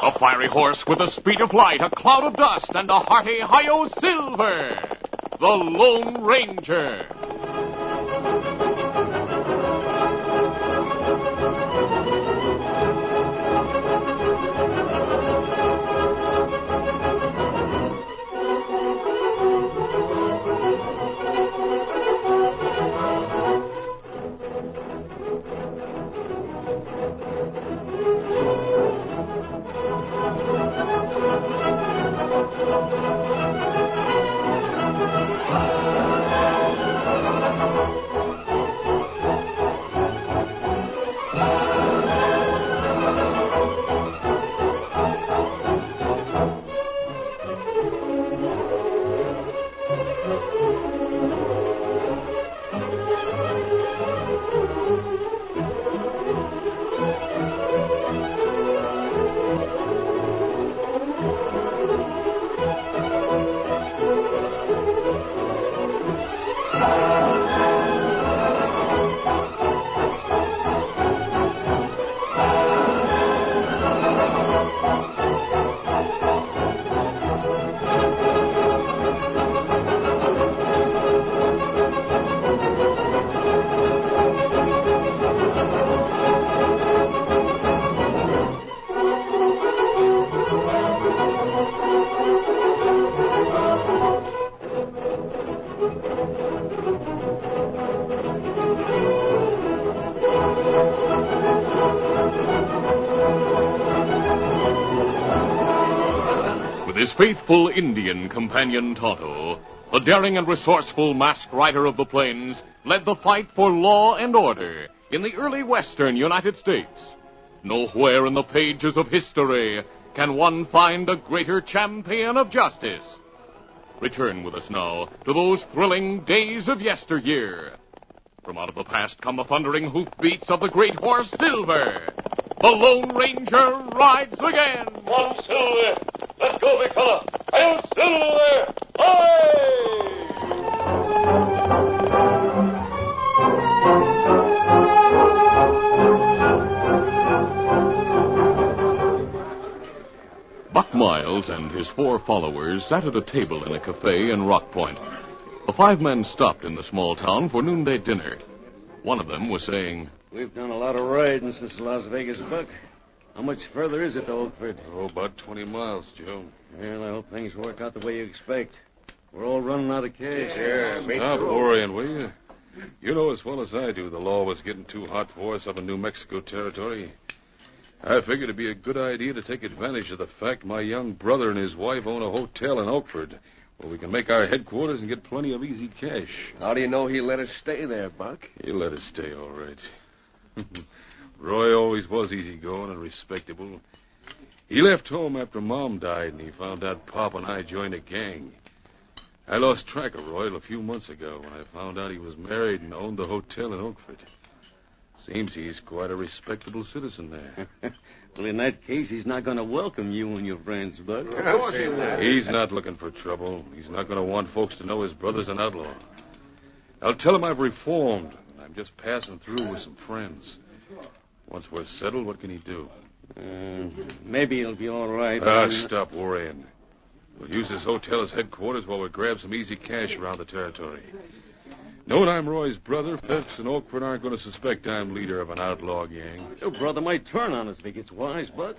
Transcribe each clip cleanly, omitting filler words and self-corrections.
A fiery horse with the speed of light, a cloud of dust, and a hearty Hi-Yo Silver. The Lone Ranger. With his faithful Indian companion Tonto, the daring and resourceful masked rider of the plains led the fight for law and order in the early western United States. Nowhere in the pages of history can one find a greater champion of justice. Return with us now to those thrilling days of yesteryear. From out of the past come the thundering hoofbeats of the great horse Silver. The Lone Ranger rides again. Come on, Silver. Let's go, big fella. Hail, Silver! Aye! Buck Miles and his 4 followers sat at a table in a cafe in Rock Point. The 5 men stopped in the small town for noonday dinner. One of them was saying, "We've done a lot of riding since Las Vegas, Buck. How much further is it to Oakford?" "Oh, about 20 miles, Joe." Well, I hope things work out the way you expect. We're all running out of cash. Stop worrying, will you? You know as well as I do the law was getting too hot for us up in New Mexico territory. I figured it'd be a good idea to take advantage of the fact my young brother and his wife own a hotel in Oakford, where we can make our headquarters and get plenty of easy cash. How do you know he'll let us stay there, Buck? He'll let us stay, all right. Roy always was easygoing and respectable. He left home after Mom died, and he found out Pop and I joined a gang. I lost track of Roy a few months ago when I found out he was married and owned the hotel in Oakford. Seems he's quite a respectable citizen there. Well, in that case, he's not going to welcome you and your friends, Buck. Of course he will. He's not looking for trouble. He's not going to want folks to know his brother's an outlaw. I'll tell him I've reformed, and I'm just passing through with some friends. Once we're settled, what can he do? Maybe he'll be all right. Stop worrying. We'll use this hotel as headquarters while we grab some easy cash around the territory. Knowing I'm Roy's brother, folks in Oakford aren't going to suspect I'm leader of an outlaw gang. Your brother might turn on us if he gets wise, Buck.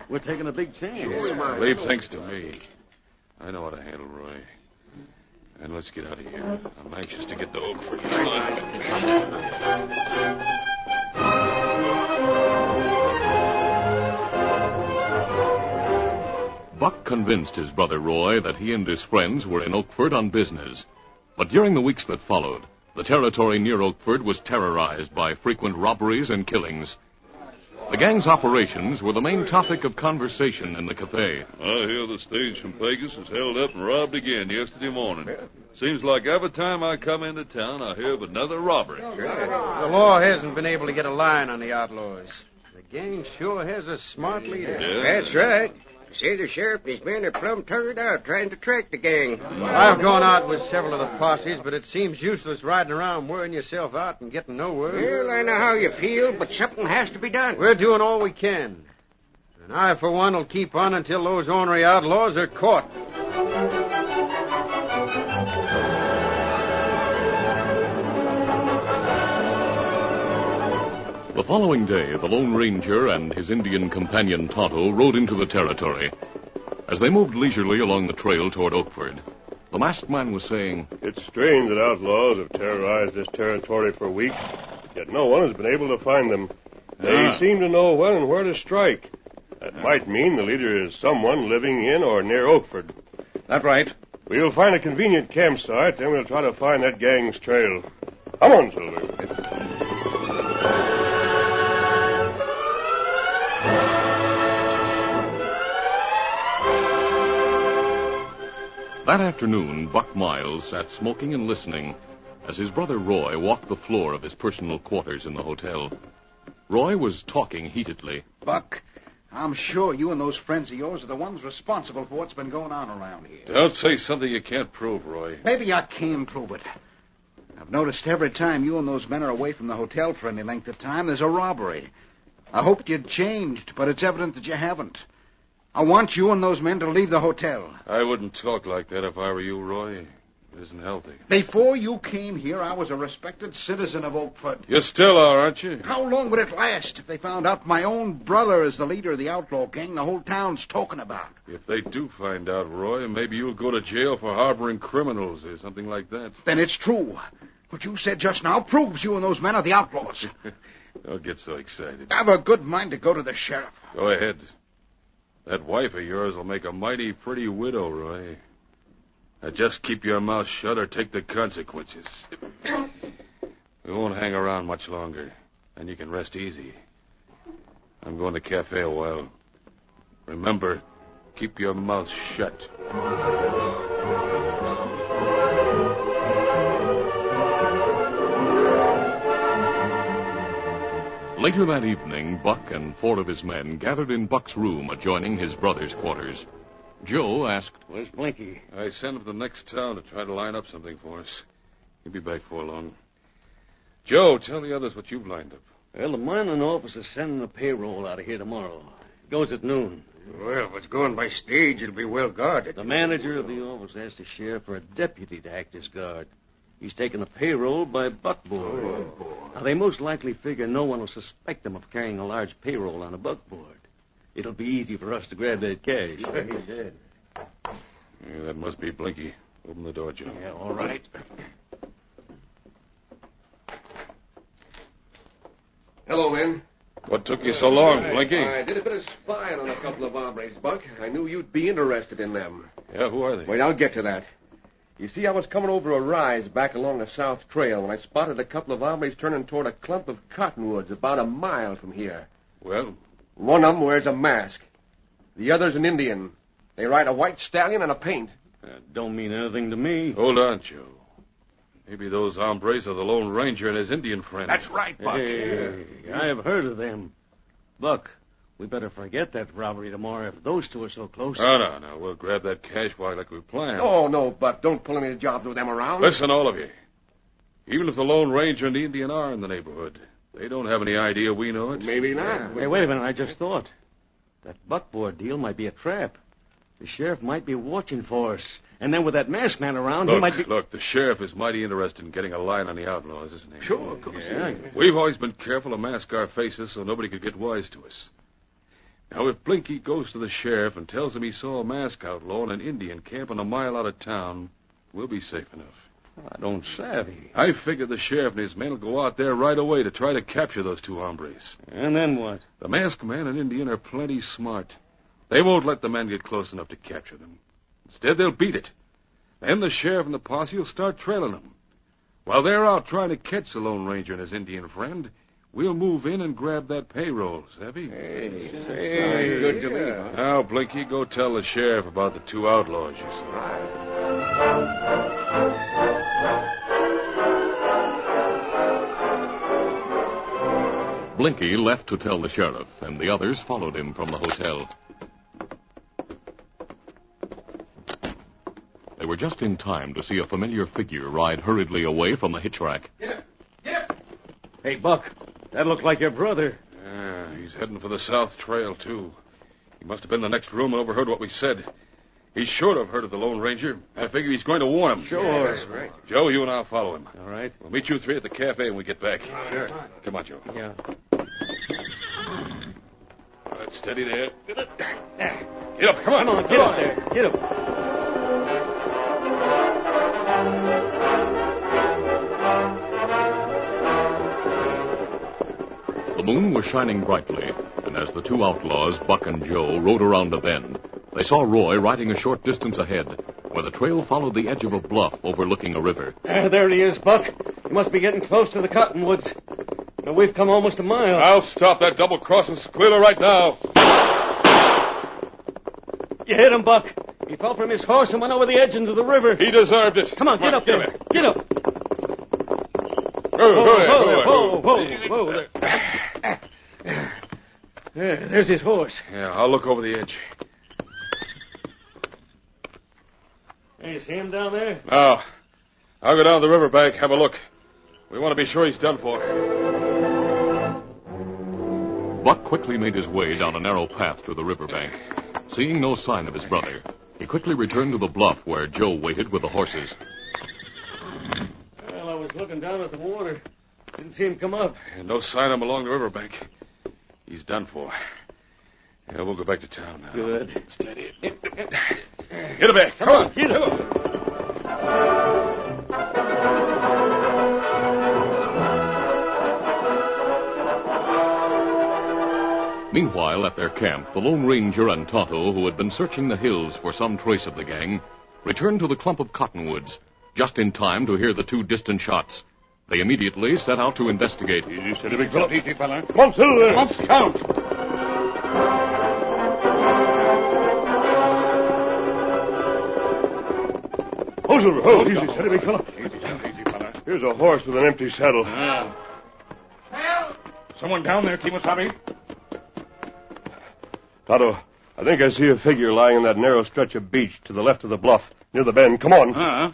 We're taking a big chance. Leave thanks to me. I know how to handle Roy. And let's get out of here. I'm anxious to get to Oakford. Come on. Buck convinced his brother Roy that he and his friends were in Oakford on business. But during the weeks that followed, the territory near Oakford was terrorized by frequent robberies and killings. The gang's operations were the main topic of conversation in the cafe. I hear the stage from Vegas was held up and robbed again yesterday morning. Seems like every time I come into town, I hear of another robbery. The law hasn't been able to get a line on the outlaws. The gang sure has a smart leader. Yeah. That's right. Say the sheriff and his men are plumb tuckered out trying to track the gang. I've gone out with several of the posses, but it seems useless riding around wearing yourself out and getting nowhere. Well, I know how you feel, but something has to be done. We're doing all we can. And I, for one, will keep on until those ornery outlaws are caught. The following day, the Lone Ranger and his Indian companion Tonto rode into the territory. As they moved leisurely along the trail toward Oakford, the masked man was saying, "It's strange that outlaws have terrorized this territory for weeks, yet no one has been able to find them. They seem to know when and where to strike. That might mean the leader is someone living in or near Oakford." That's right. We'll find a convenient campsite, then we'll try to find that gang's trail. Come on, Silver. That afternoon, Buck Miles sat smoking and listening as his brother Roy walked the floor of his personal quarters in the hotel. Roy was talking heatedly. Buck, I'm sure you and those friends of yours are the ones responsible for what's been going on around here. Don't say something you can't prove, Roy. Maybe I can prove it. I've noticed every time you and those men are away from the hotel for any length of time, there's a robbery. I hoped you'd changed, but it's evident that you haven't. I want you and those men to leave the hotel. I wouldn't talk like that if I were you, Roy. It isn't healthy. Before you came here, I was a respected citizen of Oakford. You still are, aren't you? How long would it last if they found out my own brother is the leader of the outlaw gang the whole town's talking about? If they do find out, Roy, maybe you'll go to jail for harboring criminals or something like that. Then it's true. What you said just now proves you and those men are the outlaws. Don't get so excited. I've a good mind to go to the sheriff. Go ahead. That wife of yours will make a mighty pretty widow, Roy. Now just keep your mouth shut or take the consequences. We won't hang around much longer, and you can rest easy. I'm going to the cafe a while. Remember, keep your mouth shut. Later that evening, Buck and 4 of his men gathered in Buck's room adjoining his brother's quarters. Joe asked, "Where's Blinky?" I sent him to the next town to try to line up something for us. He'll be back before long. Joe, tell the others what you've lined up. Well, the mining office is sending a payroll out of here tomorrow. It goes at noon. Well, if it's going by stage, it'll be well guarded. The manager of the office asked the sheriff for a deputy to act as guard. He's taking a payroll by buckboard. Now, they most likely figure no one will suspect him of carrying a large payroll on a buckboard. It'll be easy for us to grab that cash. Yeah, that must be Blinky. Open the door, Joe. Yeah, all right. Hello, men. What took you so long, Blinky? I did a bit of spying on a couple of hombres, Buck. I knew you'd be interested in them. Yeah, who are they? Wait, I'll get to that. You see, I was coming over a rise back along the South Trail when I spotted a couple of hombres turning toward a clump of cottonwoods about a mile from here. Well? One of them wears a mask. The other's an Indian. They ride a white stallion and a paint. That don't mean anything to me. Hold on, Joe. Maybe those hombres are the Lone Ranger and his Indian friend. That's right, Buck. Hey, I have heard of them. Buck, we better forget that robbery tomorrow if those two are so close. No. We'll grab that cash like we planned. Oh, no, Buck. Don't pull any jobs with them around. Listen, all of you. Even if the Lone Ranger and the Indian are in the neighborhood, they don't have any idea we know it. Maybe not. Hey, wait a minute. I just thought. That buckboard deal might be a trap. The sheriff might be watching for us. And then with that masked man around, he might be... Look, the sheriff is mighty interested in getting a line on the outlaws, isn't he? Sure, of course. Yeah. We've always been careful to mask our faces so nobody could get wise to us. Now, if Blinky goes to the sheriff and tells him he saw a masked outlaw and an Indian camping a mile out of town, we'll be safe enough. I don't savvy. I figure the sheriff and his men will go out there right away to try to capture those 2 hombres. And then what? The masked man and Indian are plenty smart. They won't let the men get close enough to capture them. Instead, they'll beat it. Then the sheriff and the posse will start trailing them. While they're out trying to catch the Lone Ranger and his Indian friend, we'll move in and grab that payroll, savvy? Hey, good to me. Now, Blinky, go tell the sheriff about the 2 outlaws you saw. Blinky left to tell the sheriff, and the others followed him from the hotel. They were just in time to see a familiar figure ride hurriedly away from the hitch rack. Hey, Buck, that looks like your brother. Yeah, he's heading for the South Trail, too. He must have been in the next room and overheard what we said. He's sure to have heard of the Lone Ranger. I figure he's going to warn him. Sure. Yeah, that's right. Joe, you and I'll follow him. All right. We'll meet you three at the cafe when we get back. Sure. Come on, Joe. Yeah. All right, steady there. Get up. Come on. Come on, get up there. Get up. The moon was shining brightly, and as the two outlaws, Buck and Joe, rode around a bend, they saw Roy riding a short distance ahead, where the trail followed the edge of a bluff overlooking a river. There he is, Buck. He must be getting close to the cottonwoods. Now, we've come almost a mile. I'll stop that double-crossing squealer right now. You hit him, Buck. He fell from his horse and went over the edge into the river. He deserved it. Come on, get up there. Get up. Whoa. There's his horse. Yeah, I'll look over the edge. Hey, you see him down there? Now, I'll go down the riverbank, have a look. We want to be sure he's done for. Buck quickly made his way down a narrow path to the riverbank. Seeing no sign of his brother, he quickly returned to the bluff where Joe waited with the horses. Well, I was looking down at the water. Didn't see him come up. And no sign of him along the riverbank. He's done for. Yeah, we'll go back to town now. Good. Steady. Get him back. Come on. Get him. Meanwhile, at their camp, the Lone Ranger and Tonto, who had been searching the hills for some trace of the gang, returned to the clump of cottonwoods, just in time to hear the two distant shots. They immediately set out to investigate. Easy, steady, big fellow. Easy, fella. Come on, Silver. Come on, Scout. Oh, Silver. Oh, easy, steady, big fella. Easy, fella. Here's a horse with an empty saddle. Someone down there, Kemosabe? Tonto, I think I see a figure lying in that narrow stretch of beach to the left of the bluff, near the bend. Come on.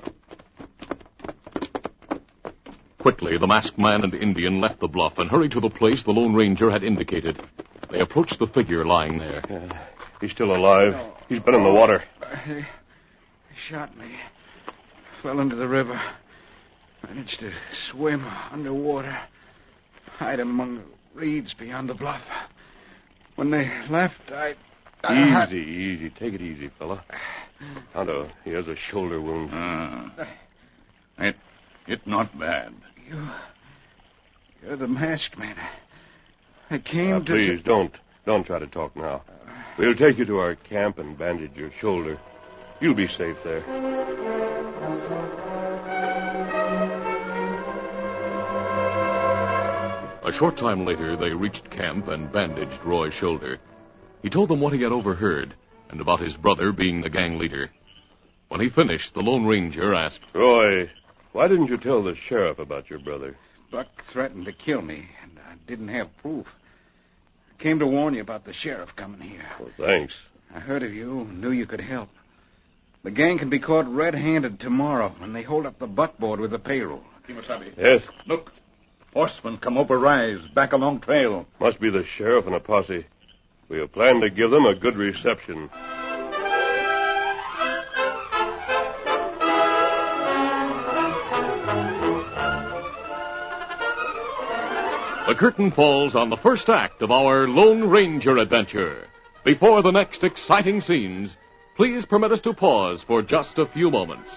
Quickly, the masked man and Indian left the bluff and hurried to the place the Lone Ranger had indicated. They approached the figure lying there. He's still alive. He's been in the water. They shot me. Fell into the river. Managed to swim underwater. Hide among the reeds beyond the bluff. When they left, I Easy. Take it easy, fella. Tonto, he has a shoulder wound. It's not bad. You're the masked man. I came to... Please, don't try to talk now. We'll take you to our camp and bandage your shoulder. You'll be safe there. A short time later, they reached camp and bandaged Roy's shoulder. He told them what he had overheard and about his brother being the gang leader. When he finished, the Lone Ranger asked, Roy, why didn't you tell the sheriff about your brother? Buck threatened to kill me, and I didn't have proof. I came to warn you about the sheriff coming here. Well, thanks. I heard of you and knew you could help. The gang can be caught red-handed tomorrow when they hold up the buckboard with the payroll. Kemosabe. Yes, Look. Horsemen come over rise, back along trail. must be the sheriff and a posse. We have planned to give them a good reception. The curtain falls on the first act of our Lone Ranger adventure. Before the next exciting scenes, please permit us to pause for just a few moments.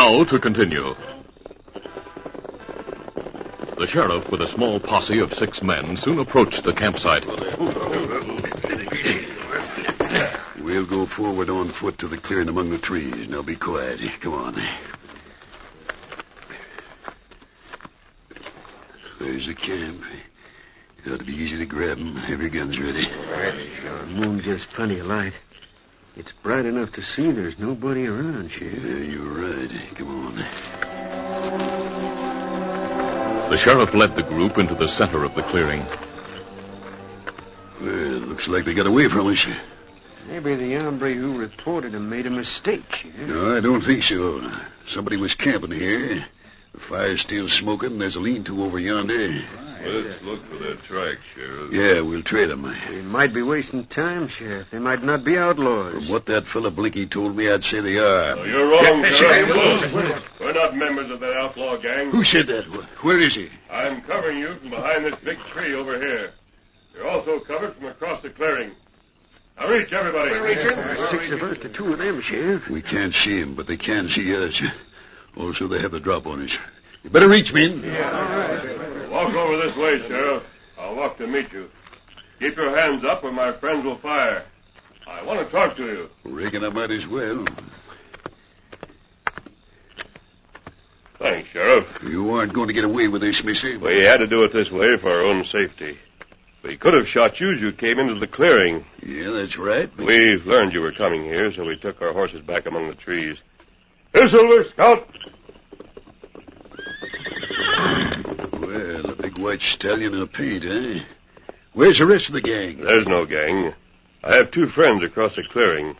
Now to continue. The sheriff, with a small posse of 6 men, soon approached the campsite. We'll go forward on foot to the clearing among the trees. Now be quiet. Come on. There's the camp. It ought to be easy to grab them. Have your guns ready. The moon gives plenty of light. It's bright enough to see there's nobody around, Sheriff. Yeah, you're right. Come on. The sheriff led the group into the center of the clearing. Well, looks like they got away from us. Maybe the hombre who reported him made a mistake, Sheriff. No, I don't think so. Somebody was camping here. The fire's still smoking. There's a lean-to over yonder. Let's look for that track, Sheriff. Yeah, we'll trade them. We might be wasting time, Sheriff. They might not be outlaws. From what that fella Blinky told me, I'd say they are. Oh, you're wrong, Sheriff. We're not members of that outlaw gang. Who said that? Where is he? I'm covering you from behind this big tree over here. You're also covered from across the clearing. Now reach, everybody. There's 6 of us to 2 of them, Sheriff. We can't see him, but they can see us. Also, they have the drop on us. You better reach, men. Yeah, all right. Walk over this way, Sheriff. I'll walk to meet you. Keep your hands up or my friends will fire. I want to talk to you. Reckon I might as well. Thanks, Sheriff. You aren't going to get away with this, Missy. We had to do it this way for our own safety. We could have shot you as you came into the clearing. Yeah, that's right. We learned you were coming here, so we took our horses back among the trees. Here, Silver, Scout. Well, a big white stallion in a paint, eh? Where's the rest of the gang? There's no gang. I have 2 friends across the clearing.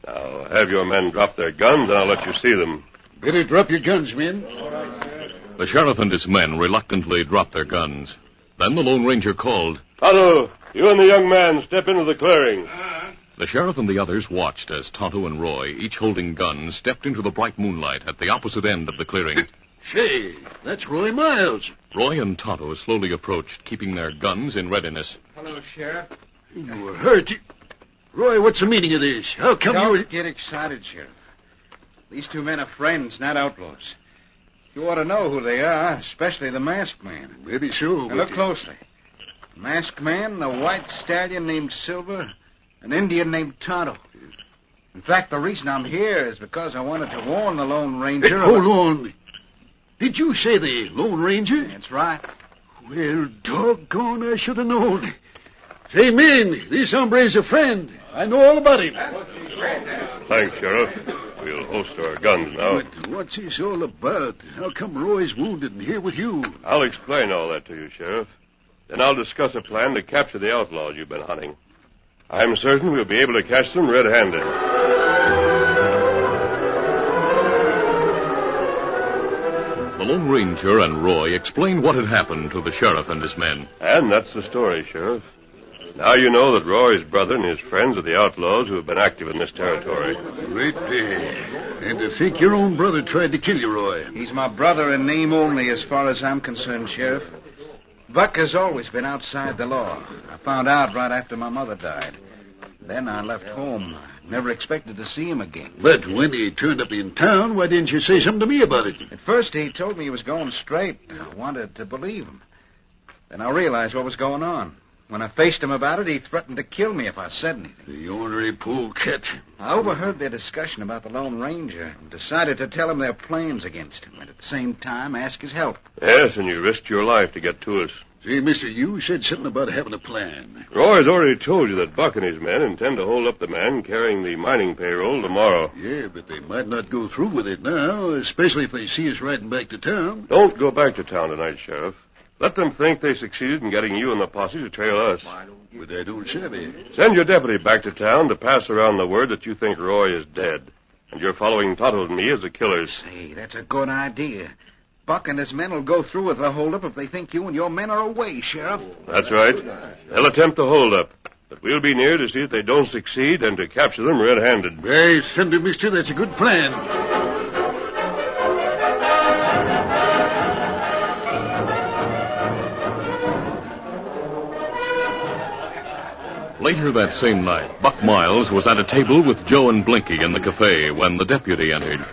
Now, have your men drop their guns, and I'll let you see them. Better drop your guns, men. The sheriff and his men reluctantly dropped their guns. Then the Lone Ranger called. Tonto, you and the young man step into the clearing. The sheriff and the others watched as Tonto and Roy, each holding guns, stepped into the bright moonlight at the opposite end of the clearing. Say, that's Roy Miles. Roy and Tonto slowly approached, keeping their guns in readiness. Hello, Sheriff. You were hurt. Roy, what's the meaning of this? How come Don't get excited, Sheriff. These 2 men are friends, not outlaws. You ought to know who they are, especially the masked man. Maybe so. Now look closely. The masked man, the white stallion named Silver, an Indian named Tonto. In fact, the reason I'm here is because I wanted to warn the Lone Ranger. Hey, hold on. Did you say the Lone Ranger? That's right. Well, doggone, I should have known. Say, men, this hombre's a friend. I know all about him. Thanks, Sheriff. We'll holster our guns now. But what's this all about? How come Roy's wounded and here with you? I'll explain all that to you, Sheriff. Then I'll discuss a plan to capture the outlaws you've been hunting. I'm certain we'll be able to catch them red-handed. The Lone Ranger and Roy explained what had happened to the sheriff and his men. And that's the story, Sheriff. Now you know that Roy's brother and his friends are the outlaws who have been active in this territory. Great day. And to think your own brother tried to kill you, Roy. He's my brother in name only as far as I'm concerned, Sheriff. Buck has always been outside the law. I found out right after my mother died. Then I left home. I never expected to see him again. But when he turned up in town, why didn't you say something to me about it? At first, he told me he was going straight. I wanted to believe him. Then I realized what was going on. When I faced him about it, he threatened to kill me if I said anything. The ornery polecat. I overheard their discussion about the Lone Ranger and decided to tell him their plans against him, and at the same time ask his help. Yes, and you risked your life to get to us. See, mister, you said something about having a plan. Roy's already told you that Buck and his men intend to hold up the man carrying the mining payroll tomorrow. Yeah, but they might not go through with it now, especially if they see us riding back to town. Don't go back to town tonight, Sheriff. Let them think they succeeded in getting you and the posse to trail us. But I don't savvy. Send your deputy back to town to pass around the word that you think Roy is dead. And you're following Tonto and me as the killers. Hey, that's a good idea. Buck and his men will go through with the holdup if they think you and your men are away, Sheriff. That's right. They'll attempt the holdup. But we'll be near to see if they don't succeed and to capture them red-handed. Hey, thunder, mister, that's a good plan. Later that same night, Buck Miles was at a table with Joe and Blinky in the cafe when the deputy entered.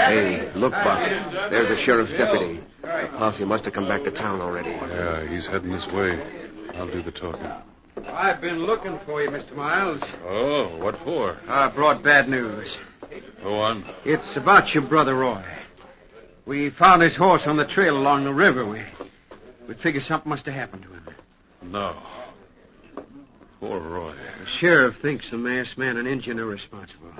Hey, look, Buck. There's the sheriff's deputy. The posse must have come back to town already. Yeah, he's heading this way. I'll do the talking. I've been looking for you, Mr. Miles. Oh, what for? I brought bad news. Go on. It's about your brother Roy. We found his horse on the trail along the river. We figure something must have happened to him. No. Poor Roy. The sheriff thinks the masked man and Indian are responsible.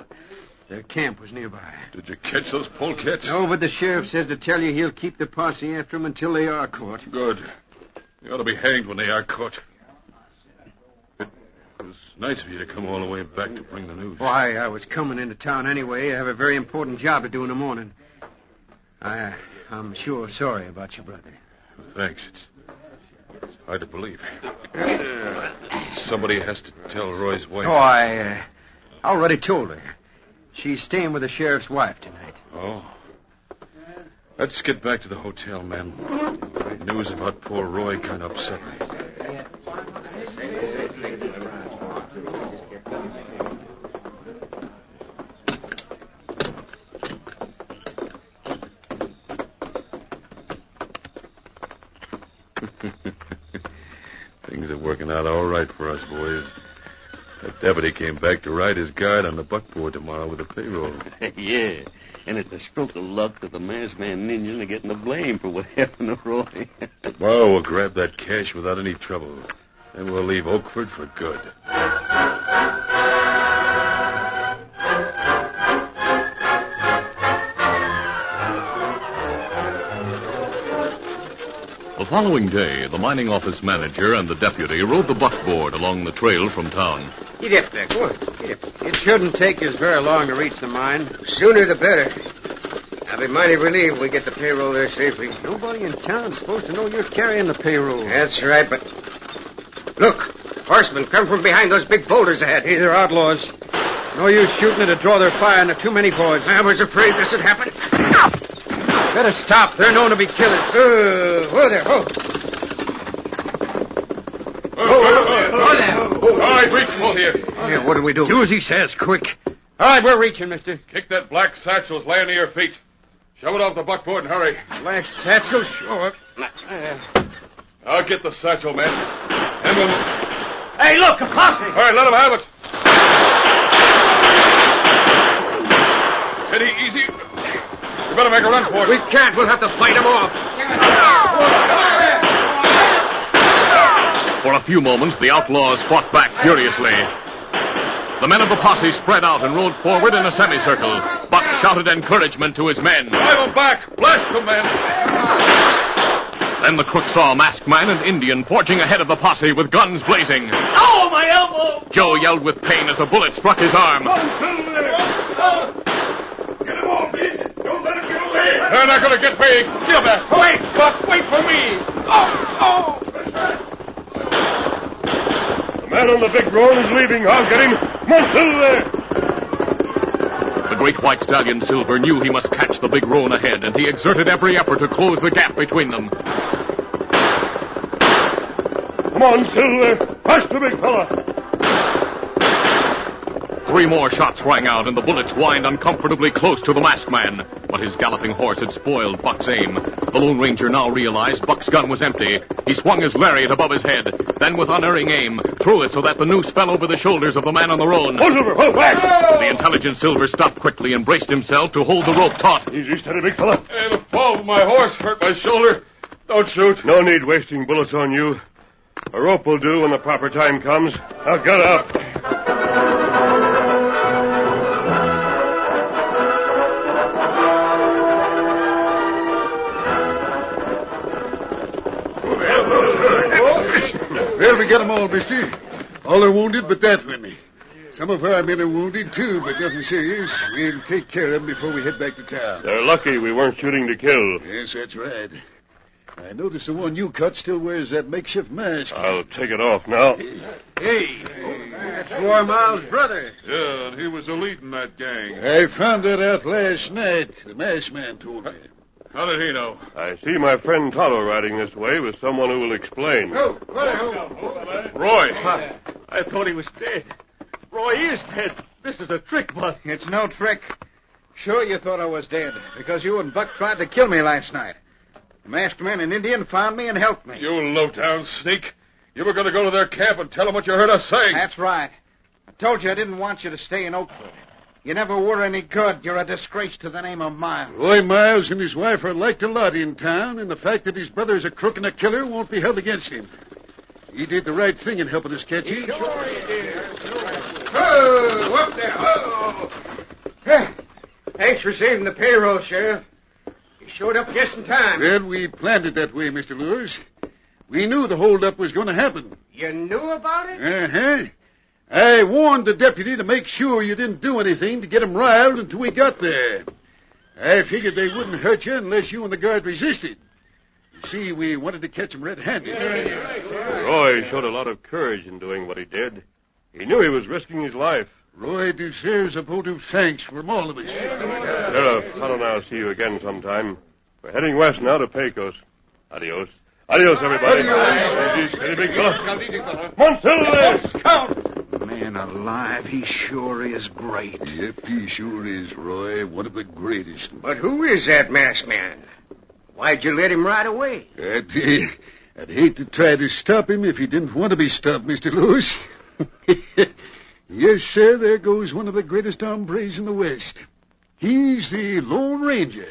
Their camp was nearby. Did you catch those polecats? No, but the sheriff says to tell you he'll keep the posse after them until they are caught. Good. They ought to be hanged when they are caught. It was nice of you to come all the way back to bring the news. Why, I was coming into town anyway. I have a very important job to do in the morning. I'm sure sorry about your brother. Thanks. It's hard to believe. Somebody has to tell Roy's wife. Oh, I already told her. She's staying with the sheriff's wife tonight. Oh. Let's get back to the hotel, man. News about poor Roy kind of upset me. Things are working out all right for us, boys. That deputy came back to ride his guard on the buckboard tomorrow with the payroll. Yeah, and it's a stroke of luck that the masked man and Indian are getting the blame for what happened to Roy. Tomorrow we'll grab that cash without any trouble. Then we'll leave Oakford for good. The following day, the mining office manager and the deputy rode the buckboard along the trail from town. Get up there. Go on. Get up. It shouldn't take us very long to reach the mine. Sooner the better. I'll be mighty relieved we get the payroll there safely. Nobody in town's supposed to know you're carrying the payroll. That's right, but... Look, horsemen come from behind those big boulders ahead. Hey, they're outlaws. No use shooting to draw their fire, and there are too many boys. I was afraid this would happen. Better stop. They're known to be killers. Whoa there, whoa. Whoa there. All right, reach him here. Yeah, what do we do? Do as he says, quick. All right, we're reaching, mister. Kick that black satchel that's laying to your feet. Shove it off the buckboard and hurry. Black satchel? Sure. I'll get the satchel, man. And we'll... Hey, look, a posse. All right, let him have it. Steady, easy. We better make a run for it. We can't. We'll have to fight them off. For a few moments, the outlaws fought back furiously. The men of the posse spread out and rode forward in a semicircle. Buck shouted encouragement to his men. Drive them back! Blast them, men! Then the crook saw a masked man and Indian forging ahead of the posse with guns blazing. Oh, my elbow! Joe yelled with pain as a bullet struck his arm. Get him off, please. Don't let him get away. They're not going to get me. Get him back. Wait, Buck. Wait for me. Oh! The man on the big roan is leaving. I'll get him. Come on, Silver. The great white stallion Silver knew he must catch the big roan ahead, and he exerted every effort to close the gap between them. Come on, Silver. Faster, big fella. 3 more shots rang out, and the bullets whined uncomfortably close to the masked man. But his galloping horse had spoiled Buck's aim. The Lone Ranger now realized Buck's gun was empty. He swung his lariat above his head, then with unerring aim, threw it so that the noose fell over the shoulders of the man on the roan. Hold, Silver, hold back! The intelligent Silver stopped quickly and braced himself to hold the rope taut. Easy, steady, big fella. Hey, the fall of my horse hurt my shoulder. Don't shoot. No need wasting bullets on you. A rope will do when the proper time comes. Now get up. Well, we got them all, mister. All are wounded but that one. Some of our men are wounded, too, but nothing serious. We'll take care of them before we head back to town. They're lucky we weren't shooting to kill. Yes, that's right. I notice the one you cut still wears that makeshift mask. I'll take it off now. Hey, that's Roy Miles' brother. Yeah, and he was the lead in that gang. I found that out last night. The masked man told me. How did he know? I see my friend Tonto riding this way with someone who will explain. Oh, Roy. I thought he was dead. Roy is dead. This is a trick, but... It's no trick. Sure you thought I was dead, because you and Buck tried to kill me last night. The masked man and Indian found me and helped me. You low-down sneak. You were going to go to their camp and tell them what you heard us saying. That's right. I told you I didn't want you to stay in Oakford. You never were any good. You're a disgrace to the name of Miles. Roy Miles and his wife are liked a lot in town, and the fact that his brother is a crook and a killer won't be held against him. He did the right thing in helping us catch him. Sure he did. Oh, up there. Oh. Thanks for saving the payroll, Sheriff. You showed up just in time. Well, we planned it that way, Mr. Lewis. We knew the holdup was going to happen. You knew about it? Uh-huh. I warned the deputy to make sure you didn't do anything to get him riled until we got there. I figured they wouldn't hurt you unless you and the guard resisted. You see, we wanted to catch him red-handed. Roy showed a lot of courage in doing what he did. He knew he was risking his life. Roy deserves a vote of thanks from all of us. Sheriff, I don't know. I'll see you again sometime. We're heading west now to Pecos. Adios. Adios, everybody. Adios. Steady, big fella. Come on, Silver! Count! Man alive, he sure is great. Yep, he sure is, Roy. One of the greatest. But who is that masked man? Why'd you let him ride away? I'd hate to try to stop him if he didn't want to be stopped, Mr. Lewis. Yes, sir, there goes one of the greatest hombres in the West. He's the Lone Ranger.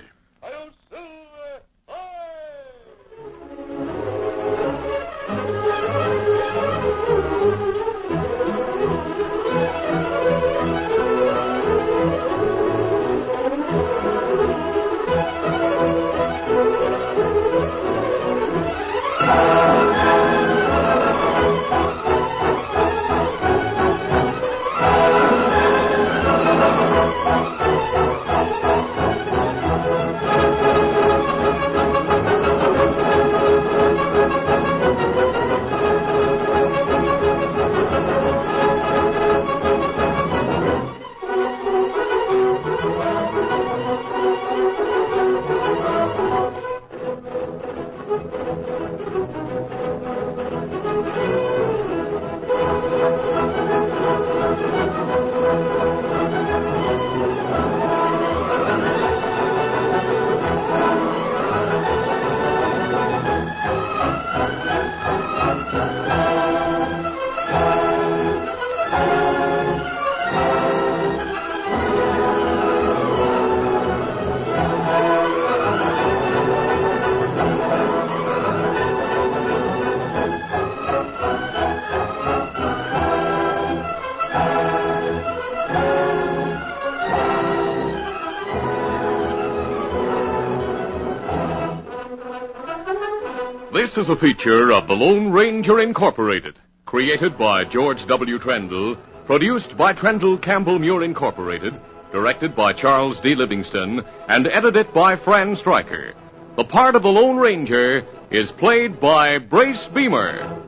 This is a feature of the Lone Ranger Incorporated, created by George W. Trendle, produced by Trendle Campbell Muir Incorporated, directed by Charles D. Livingston, and edited by Fran Stryker. The part of the Lone Ranger is played by Brace Beamer.